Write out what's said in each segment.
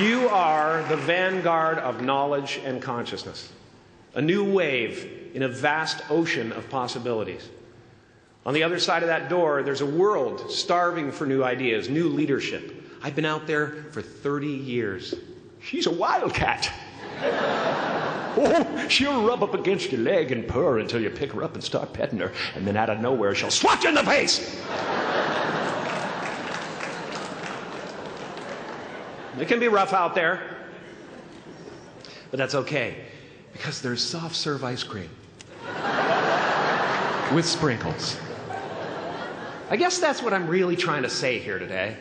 You are the vanguard of knowledge and consciousness, a new wave in a vast ocean of possibilities. On the other side of that door, there's a world starving for new ideas, new leadership. I've been out there for 30 years. She's a wildcat. Oh, she'll rub up against your leg and purr until you pick her up and start petting her, and then out of nowhere, she'll swat you in the face. It can be rough out there, but that's okay, because there's soft serve ice cream with sprinkles. I guess that's what I'm really trying to say here today.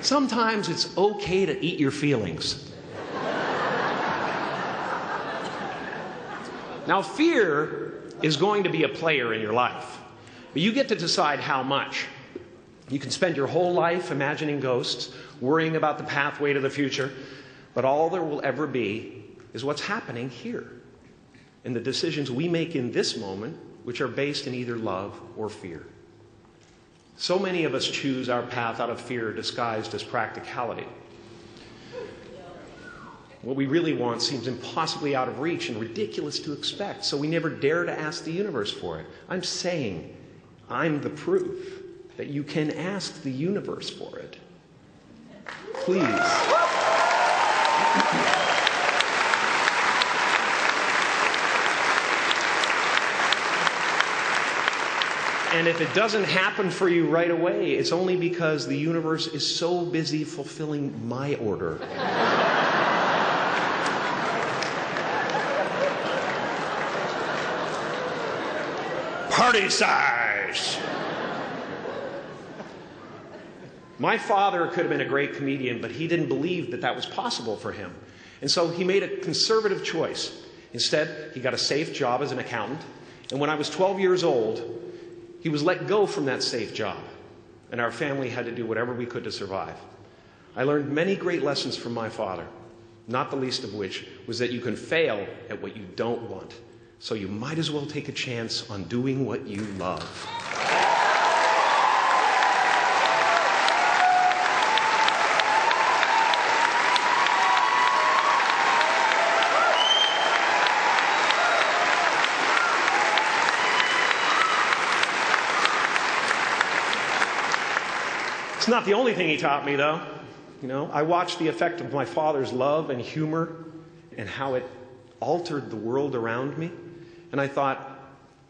Sometimes it's okay to eat your feelings. Now, fear is going to be a player in your life, but you get to decide how much. You can spend your whole life imagining ghosts, worrying about the pathway to the future, but all there will ever be is what's happening here, and the decisions we make in this moment, which are based in either love or fear. So many of us choose our path out of fear disguised as practicality. What we really want seems impossibly out of reach and ridiculous to expect, so we never dare to ask the universe for it. I'm saying I'm the proof that you can ask the universe for it. Please. And if it doesn't happen for you right away, it's only because the universe is so busy fulfilling my order. Party size! My father could have been a great comedian, but he didn't believe that that was possible for him. And so he made a conservative choice. Instead, he got a safe job as an accountant. And when I was 12 years old, he was let go from that safe job. And our family had to do whatever we could to survive. I learned many great lessons from my father, not the least of which was that you can fail at what you don't want. So you might as well take a chance on doing what you love. It's not the only thing he taught me, though. You know, I watched the effect of my father's love and humor and how it altered the world around me. And I thought,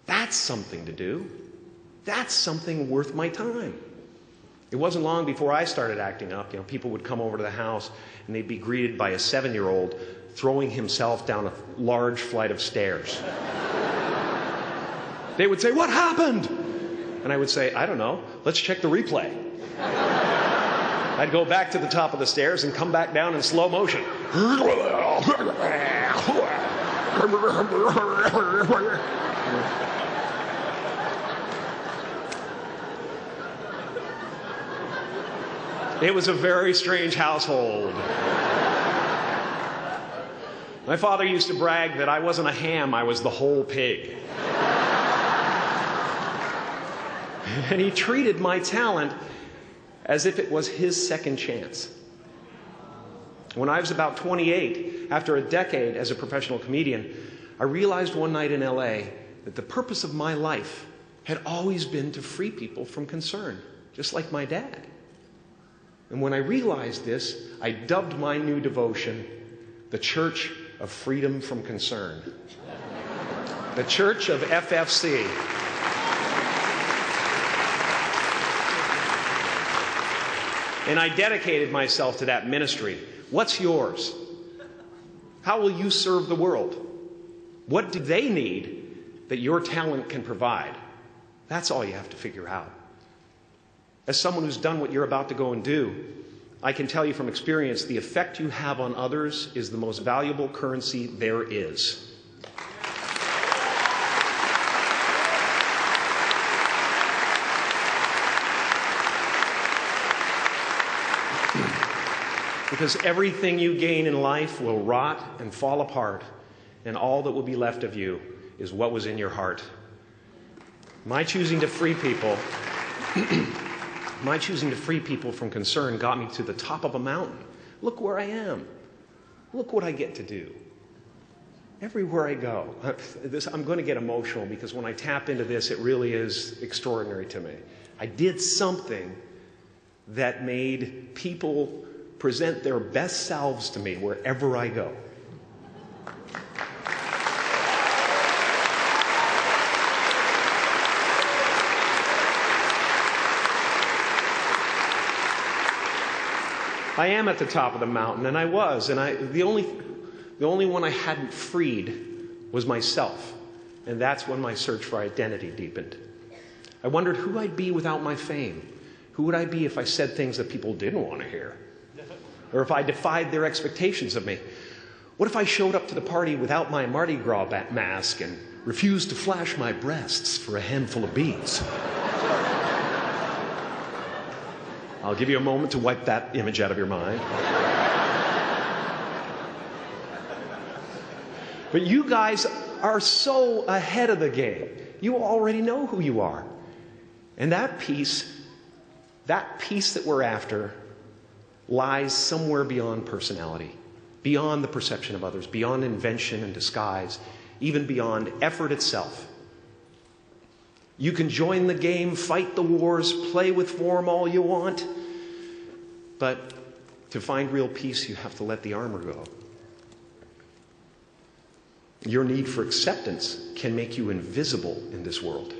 that's something to do. That's something worth my time. It wasn't long before I started acting up. You know, people would come over to the house and they'd be greeted by a 7-year-old throwing himself down a large flight of stairs. They would say, "What happened?" And I would say, "I don't know. Let's check the replay." I'd go back to the top of the stairs and come back down in slow motion. It was a very strange household. My father used to brag that I wasn't a ham, I was the whole pig. And he treated my talent as if it was his second chance. When I was about 28, after a decade as a professional comedian, I realized one night in LA that the purpose of my life had always been to free people from concern, just like my dad. And when I realized this, I dubbed my new devotion the Church of Freedom from Concern. The Church of FFC. And I dedicated myself to that ministry. What's yours? How will you serve the world? What do they need that your talent can provide? That's all you have to figure out. As someone who's done what you're about to go and do, I can tell you from experience, the effect you have on others is the most valuable currency there is. Because everything you gain in life will rot and fall apart, and all that will be left of you is what was in your heart. My choosing to free people from concern got me to the top of a mountain, Look where I am. Look what I get to do. Everywhere I go. I'm going to get emotional because when I tap into this, it really is extraordinary to me. I did something that made people present their best selves to me wherever I go. I am at the top of the mountain, and I was, and the only one I hadn't freed was myself, and that's when my search for identity deepened. I wondered who I'd be without my fame. Who would I be if I said things that people didn't want to hear? Or if I defied their expectations of me? What if I showed up to the party without my Mardi Gras mask and refused to flash my breasts for a handful of beads? I'll give you a moment to wipe that image out of your mind. But you guys are so ahead of the game. You already know who you are. And that peace that we're after lies somewhere beyond personality, beyond the perception of others, beyond invention and disguise, even beyond effort itself. You can join the game, fight the wars, play with form all you want, but to find real peace, you have to let the armor go. Your need for acceptance can make you invisible in this world.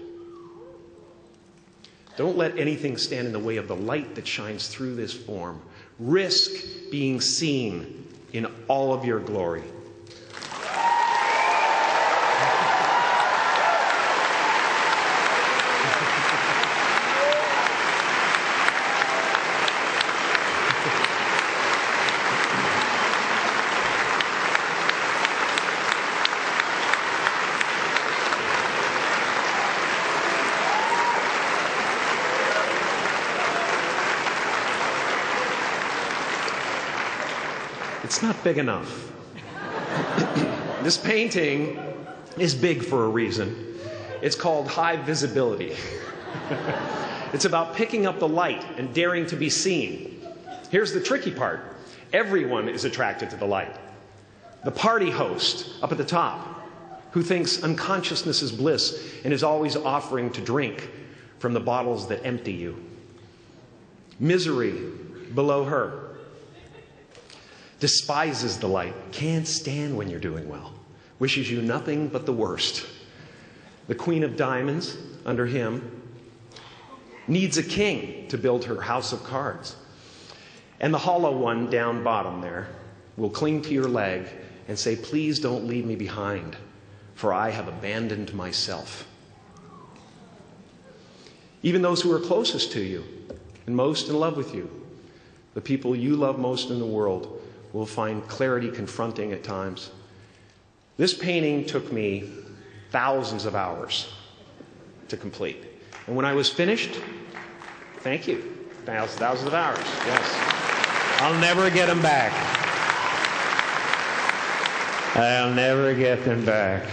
Don't let anything stand in the way of the light that shines through this form. Risk being seen in all of your glory. It's not big enough. This painting is big for a reason. It's called high visibility. It's about picking up the light and daring to be seen. Here's the tricky part. Everyone is attracted to the light. The party host up at the top, who thinks unconsciousness is bliss and is always offering to drink from the bottles that empty you. Misery below her. Despises the light, can't stand when you're doing well, wishes you nothing but the worst. The Queen of Diamonds, under him, needs a king to build her house of cards. And the hollow one down bottom there will cling to your leg and say, "Please don't leave me behind, for I have abandoned myself." Even those who are closest to you and most in love with you, the people you love most in the world, will find clarity confronting at times. This painting took me thousands of hours to complete. And when I was finished, thank you, thousands of hours, yes. I'll never get them back. I'll never get them back.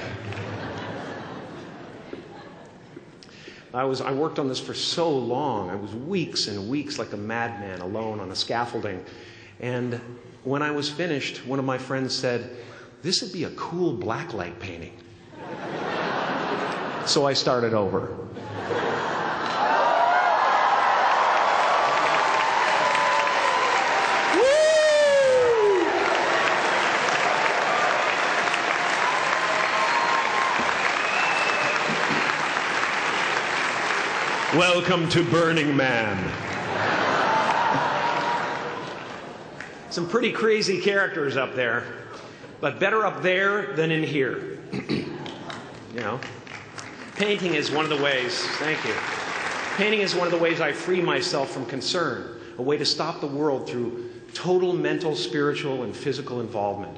I worked on this for so long. I was weeks and weeks like a madman alone on a scaffolding. And when I was finished, one of my friends said, "This would be a cool blacklight painting." So I started over. Welcome to Burning Man. Some pretty crazy characters up there, but better up there than in here. You know, painting is one of the ways, thank you. Painting is one of the ways I free myself from concern, a way to stop the world through total mental, spiritual, and physical involvement.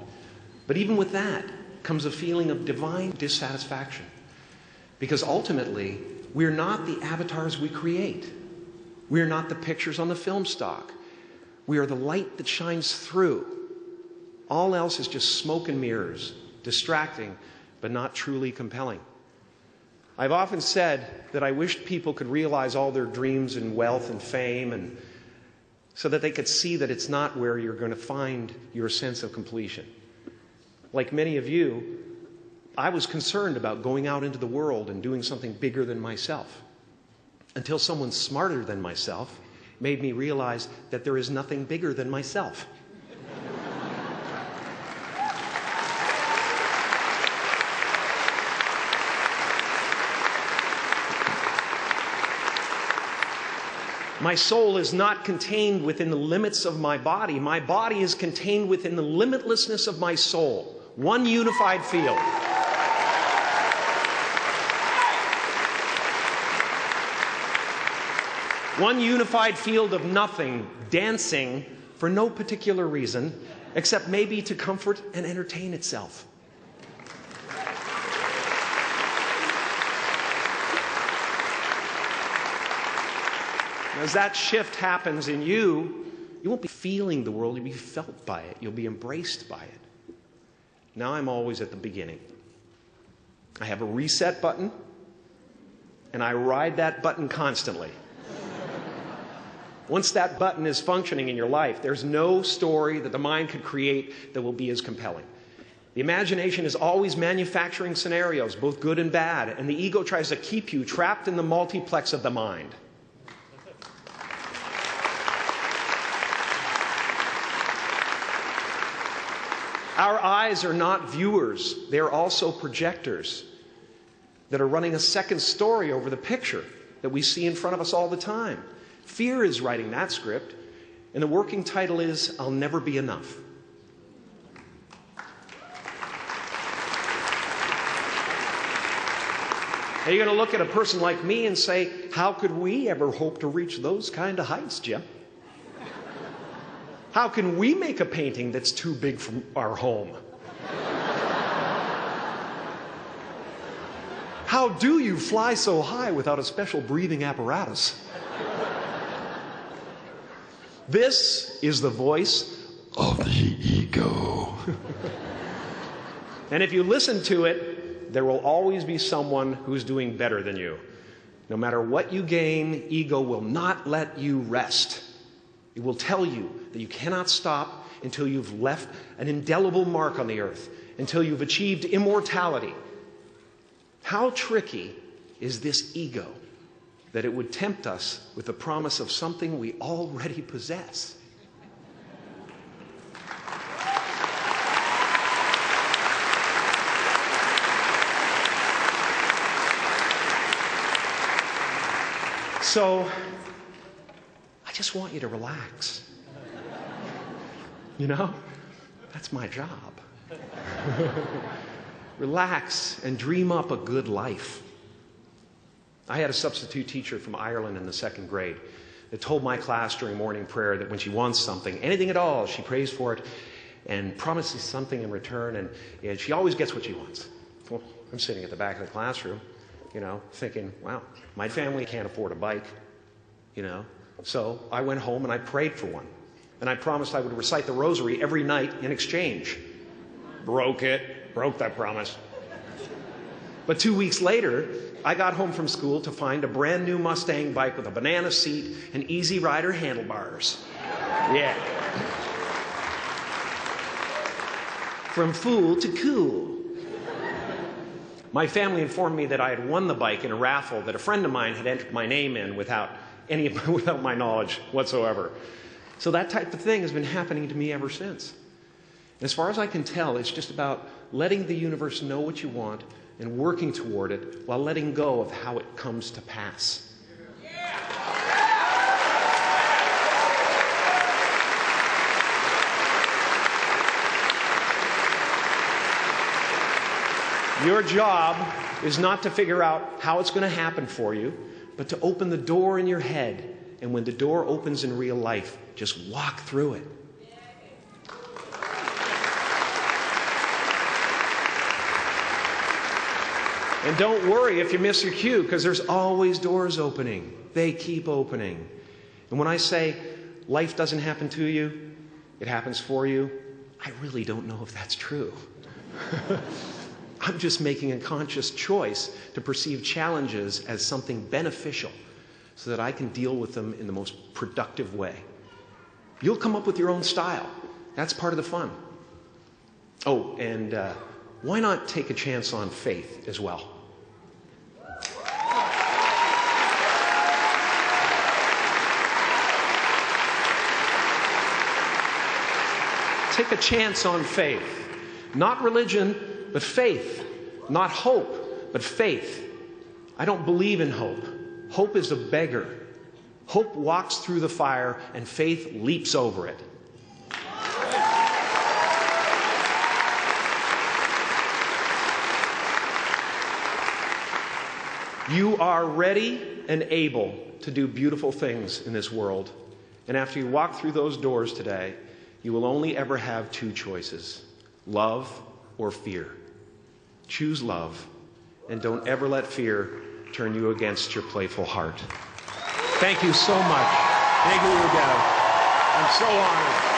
But even with that comes a feeling of divine dissatisfaction, because ultimately, we're not the avatars we create. We're not the pictures on the film stock. We are the light that shines through. All else is just smoke and mirrors, distracting, but not truly compelling. I've often said that I wished people could realize all their dreams and wealth and fame and so that they could see that it's not where you're going to find your sense of completion. Like many of you, I was concerned about going out into the world and doing something bigger than myself, until someone smarter than myself made me realize that there is nothing bigger than myself. My soul is not contained within the limits of my body. My body is contained within the limitlessness of my soul. One unified field. One unified field of nothing, dancing for no particular reason, except maybe to comfort and entertain itself. As that shift happens in you, you won't be feeling the world, you'll be felt by it. You'll be embraced by it. Now I'm always at the beginning. I have a reset button, and I ride that button constantly. Once that button is functioning in your life, there's no story that the mind could create that will be as compelling. The imagination is always manufacturing scenarios, both good and bad, and the ego tries to keep you trapped in the multiplex of the mind. Our eyes are not viewers. They're also projectors that are running a second story over the picture that we see in front of us all the time. Fear is writing that script, and the working title is, I'll Never Be Enough. Now you're going to look at a person like me and say, how could we ever hope to reach those kind of heights, Jim? How can we make a painting that's too big for our home? How do you fly so high without a special breathing apparatus? This is the voice of the ego. And if you listen to it, there will always be someone who's doing better than you. No matter what you gain, ego will not let you rest. It will tell you that you cannot stop until you've left an indelible mark on the earth, until you've achieved immortality. How tricky is this ego that it would tempt us with the promise of something we already possess? So, I just want you to relax. You know, that's my job. Relax and dream up a good life. I had a substitute teacher from Ireland in the 2nd grade that told my class during morning prayer that when she wants something, anything at all, she prays for it and promises something in return, and she always gets what she wants. Well, I'm sitting at the back of the classroom, you know, thinking, wow, my family can't afford a bike, you know. So I went home and I prayed for one. And I promised I would recite the rosary every night in exchange. Broke that promise. But 2 weeks later, I got home from school to find a brand new Mustang bike with a banana seat and Easy Rider handlebars. Yeah. From fool to cool. My family informed me that I had won the bike in a raffle that a friend of mine had entered my name in without my knowledge whatsoever. So that type of thing has been happening to me ever since. And as far as I can tell, it's just about letting the universe know what you want and working toward it while letting go of how it comes to pass. Your job is not to figure out how it's going to happen for you, but to open the door in your head. And when the door opens in real life, just walk through it. And don't worry if you miss your cue, because there's always doors opening. They keep opening. And when I say life doesn't happen to you, it happens for you, I really don't know if that's true. I'm just making a conscious choice to perceive challenges as something beneficial so that I can deal with them in the most productive way. You'll come up with your own style. That's part of the fun. Oh, and why not take a chance on faith as well? Take a chance on faith. Not religion, but faith. Not hope, but faith. I don't believe in hope. Hope is a beggar. Hope walks through the fire, and faith leaps over it. You are ready and able to do beautiful things in this world. And after you walk through those doors today, you will only ever have two choices: love or fear. Choose love, and don't ever let fear turn you against your playful heart. Thank you so much. Thank you, Dad. I'm so honored.